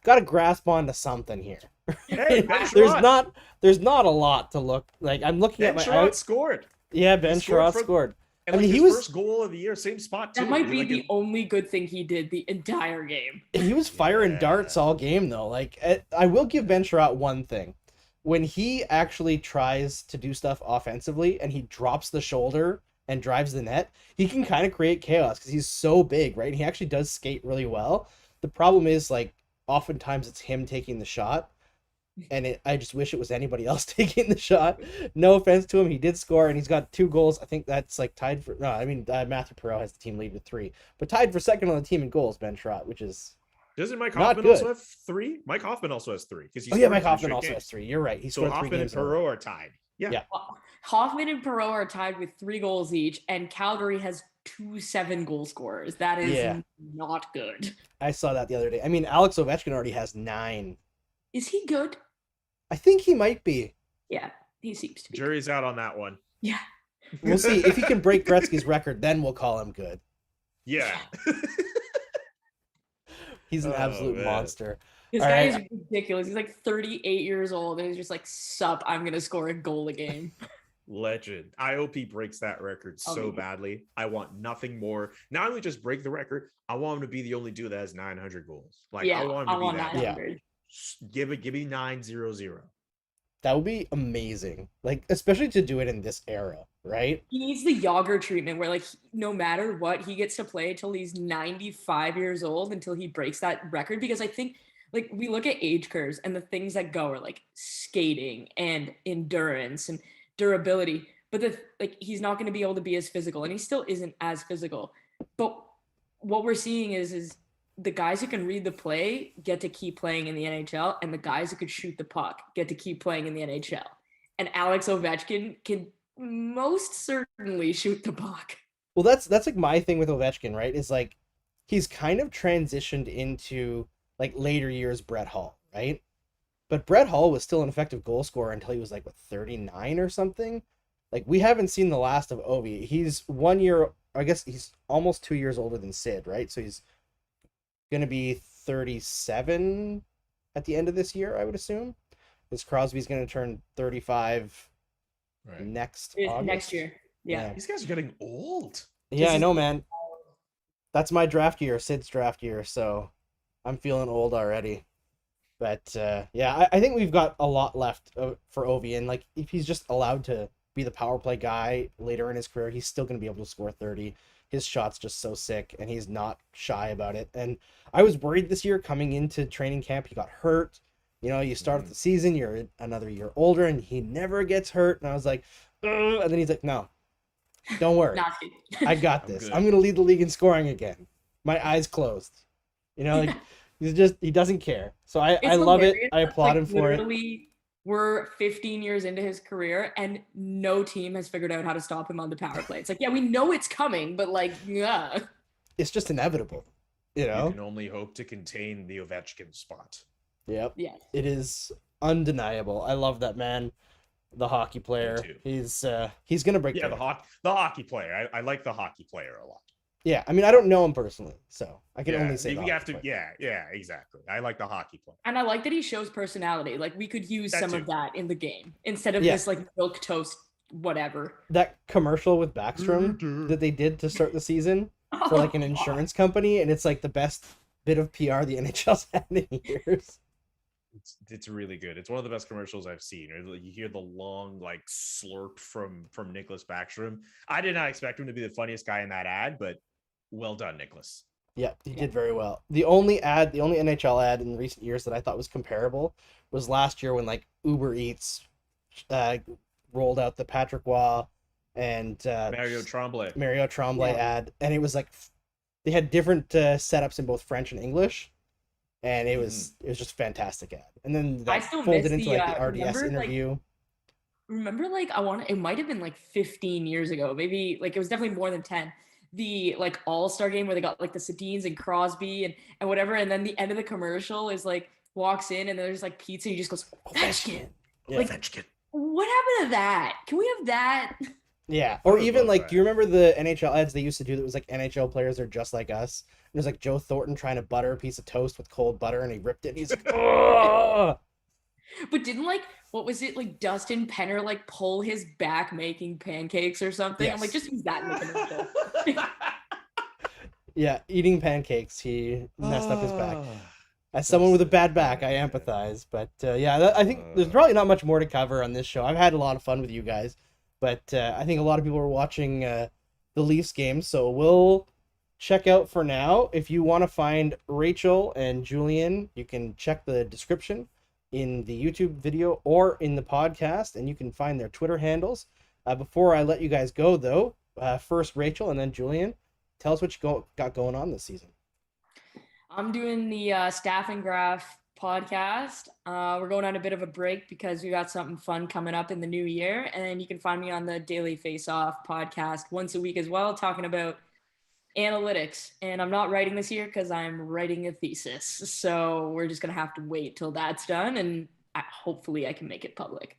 got to grasp onto something here. Hey, Ben there's Sherratt. not a lot to look like. I'm looking Ben at my Sherratt scored. yeah, Ben He scored Sherratt from- scored. And I like mean, his he was first goal of the year, same spot too. That might be Like, the only good thing he did the entire game. he was firing Yeah. darts all game though. Like I will give Ben Sherratt one thing. When he actually tries to do stuff offensively and he drops the shoulder and drives the net, he can kind of create chaos because he's so big, right? And he actually does skate really well. The problem is like oftentimes it's him taking the shot, and I just wish it was anybody else taking the shot. No offense to him, he did score, and he's got 2 goals. I think that's like tied for. No, I mean Matthew Perreault has the team lead with 3, but tied for second on the team in goals, Ben Sherratt, which is doesn't Mike Not Hoffman good. also have 3? Mike Hoffman also has 3 because oh yeah, Mike Hoffman also has 3. You're right. He So scored 3 Hoffman and games. in a row. Perreault are tied. Yeah. Hoffman and Perreault are tied with 3 goals each, and Calgary has 2 7-goal scorers. That is Yeah. not good. I saw that the other day. I mean, Alex Ovechkin already has 9. Is he good? I think he might be. Yeah, he seems to be. Jury's out on that one. Yeah. We'll see if he can break Gretzky's record. Then we'll call him good. Yeah. He's an Oh, Oh, absolute man. monster. This All guy right. is ridiculous. He's like 38 years old, and he's just like, sup, I'm going to score a goal a game. Legend. I hope he breaks that record so Okay. badly. I want nothing more. Not only just break the record, I want him to be the only dude that has 900 goals. Like yeah, I want him I to be want that. 900. Give me 900. That would be amazing. Like, especially to do it in this era, right? He needs the Yager treatment where, like, no matter what, he gets to play until he's 95 years old until he breaks that record. Because I think, like, we look at age curves and the things that go are like skating and endurance and durability. But he's not going to be able to be as physical, and he still isn't as physical. But what we're seeing is the guys who can read the play get to keep playing in the NHL, and the guys who could shoot the puck get to keep playing in the NHL. And Alex Ovechkin can most certainly shoot the puck. Well, that's like my thing with Ovechkin, right? Is like he's kind of transitioned into like later years Brett Hull, right? But Brett Hull was still an effective goal scorer until he was like 39 or something. Like we haven't seen the last of Ovi. He's 1 year, I guess he's almost 2 years older than Sid, right? So he's gonna be 37 at the end of this year, I would assume. Because Crosby's gonna turn 35 Right. next Next August. year. Yeah. These guys are getting old. Yeah, This I is- know, man. That's my draft year, Sid's draft year, so I'm feeling old already. But yeah, I think we've got a lot left for Ovi, and like if he's just allowed to be the power play guy later in his career, he's still going to be able to score 30. His shot's just so sick, and he's not shy about it. And I was worried this year coming into training camp. He got hurt. You know, you start the season, you're another year older, and he never gets hurt. And I was like, ugh. And then he's like, no, don't worry. Not I got I'm this. good. I'm going to lead the league in scoring again. My eyes closed. You know, like he doesn't care. So I It's love it. hilarious I that, applaud like, him for it. literally, we're 15 years into his career, and no team has figured out how to stop him on the power play. It's like, yeah, we know it's coming, but like, yeah. It's just inevitable. You You know? can only hope to contain the Ovechkin spot. Yep. Yeah. It is undeniable. I love that man. The hockey player. too. He's gonna break Yeah, the the hockey player. I like the hockey player a lot. Yeah, I mean I don't know him personally, so I can Yeah, only say you the have hockey to. player. Yeah, exactly. I like the hockey player. And I like that he shows personality. Like, we could use That some too. of that in the game instead of Yeah. this like milk toast whatever. That commercial with Backstrom that they did to start the season for like an insurance company, and it's like the best bit of PR the NHL's had in years. It's really good. It's one of the best commercials I've seen. You hear the long like slurp from Nicholas Backstrom. I did not expect him to be the funniest guy in that ad, but well done, Nicholas. Yeah, he did very well. The only NHL ad in recent years that I thought was comparable was last year when like Uber Eats rolled out the Patrick Waugh and Mario Tremblay. Tremblay ad, and it was like they had different setups in both French and English, and it was just a fantastic ad. And then I that still folded miss into the, like the RDS remember, like, interview. Remember, like, it might have been like 15 years ago, maybe like it was definitely more than 10. The like all-star game where they got like the Sedins and Crosby and whatever, and then the end of the commercial is like walks in and there's like pizza, he just goes Ovechkin. Like, Ovechkin. what happened to that? Can we have that? Yeah, or would even love like, that. do you remember the NHL ads they used to do that was like NHL players are just like us? And there's like Joe Thornton trying to butter a piece of toast with cold butter, and he ripped it. And he's like, oh, But didn't like what was it like Dustin Penner like pull his back making pancakes or something? I'm like, Yes. just use that in the commercial. yeah, eating pancakes. He messed up his back. Ah, As someone with a Dustin bad back, I Penner. empathize. But yeah, I think there's probably not much more to cover on this show. I've had a lot of fun with you guys, but I think a lot of people are watching the Leafs game, so we'll check out for now. If you want to find Rachel and Julian, you can check the description in the YouTube video or in the podcast, and you can find their Twitter handles. Before I let you guys go, though, first Rachel and then Julian, tell us what you got going on this season. I'm doing the Staffing Graph podcast. We're going on a bit of a break because we got something fun coming up in the new year. And you can find me on the Daily Faceoff podcast once a week as well, talking about analytics. And I'm not writing this year because I'm writing a thesis. So we're just going to have to wait till that's done. And hopefully I can make it public.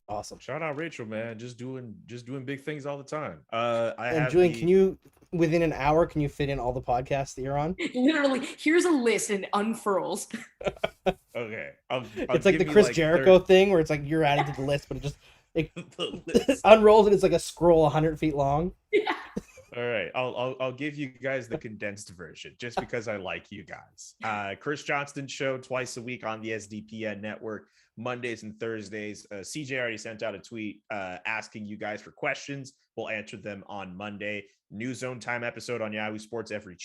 Awesome. Shout out Rachel, man. Just doing big things all the time. And Julian, can you, within an hour, can you fit in all the podcasts that you're on? Literally, here's a list and unfurls. Okay. It's like the Chris Jericho thing where it's like you're added to the list, but it just unrolls and it's like a scroll 100 feet long. Yeah. All right, I'll give you guys the condensed version just because I like you guys. Chris Johnston show twice a week on the SDPN network, Mondays and Thursdays. CJ already sent out a tweet asking you guys for questions. We'll answer them on Monday. New Zone Time episode on Yahoo Sports every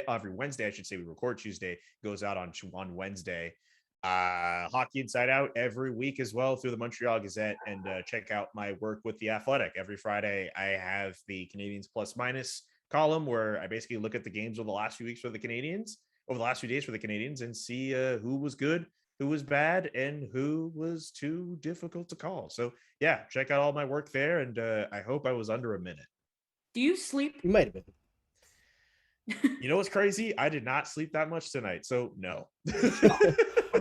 Wednesday, I should say. We record Tuesday, goes out on Wednesday. Hockey Inside Out every week as well through the Montreal Gazette, and check out my work with The Athletic. Every Friday I have the Canadiens plus minus column where I basically look at the games over the last few weeks for the Canadiens, over the last few days for the Canadiens, and see who was good, who was bad, and who was too difficult to call. So yeah, check out all my work there, and I hope I was under a minute. Do you sleep? You might have been. You know what's crazy? I did not sleep that much tonight, so no.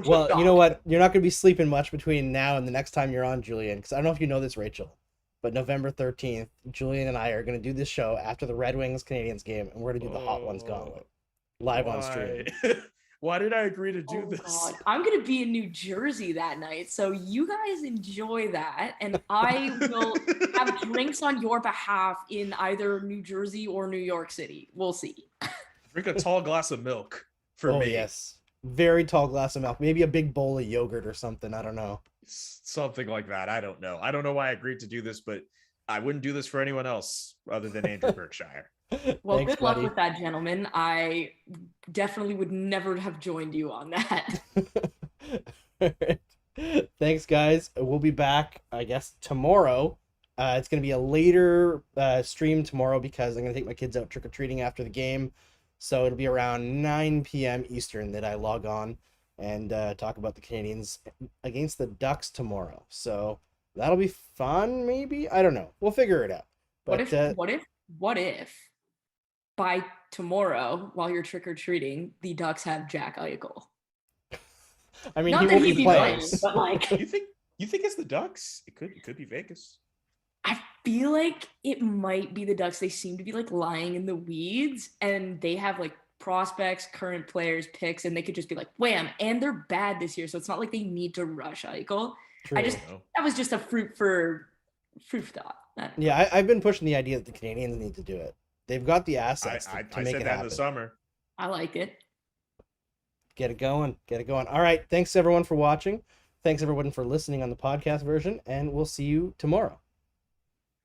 Well, you know what? You're not going to be sleeping much between now and the next time you're on, Julian, because I don't know if you know this, Rachel, but November 13th, Julian and I are going to do this show after the Red Wings Canadiens game, and we're going to do the Hot Ones Gauntlet live on stream. Why did I agree to do this? God. I'm going to be in New Jersey that night, so you guys enjoy that, and I will have drinks on your behalf in either New Jersey or New York City. We'll see. Drink a tall glass of milk for Oh, me. yes. Very tall glass of milk. Maybe a big bowl of yogurt or something. I don't know. Something like that. I don't know. I don't know why I agreed to do this, but I wouldn't do this for anyone else other than Andrew Berkshire. Well, Thanks, good luck buddy. with that, gentlemen. I definitely would never have joined you on that. Thanks, guys. We'll be back, I guess, tomorrow. It's going to be a later stream tomorrow because I'm going to take my kids out trick-or-treating after the game. So it'll be around 9 p.m. Eastern that I log on and talk about the Canadiens against the Ducks tomorrow. So that'll be fun, maybe? I don't know. We'll figure it out. But What if by tomorrow, while you're trick-or-treating, the Ducks have Jack Eichel? I mean, Not he that won't he'd be be playing. playing, but like You think it's the Ducks? It could be Vegas. I feel like it might be the Ducks. They seem to be like lying in the weeds, and they have like prospects, current players, picks, and they could just be like, wham, and they're bad this year, so it's not like they need to rush Eichel. True. That was just a fruit for thought. Yeah, I've been pushing the idea that the Canadiens need to do it. They've got the assets to I make said it that in happen. the summer. I like it. Get it going. All right. Thanks, everyone, for watching. Thanks, everyone, for listening on the podcast version, and we'll see you tomorrow.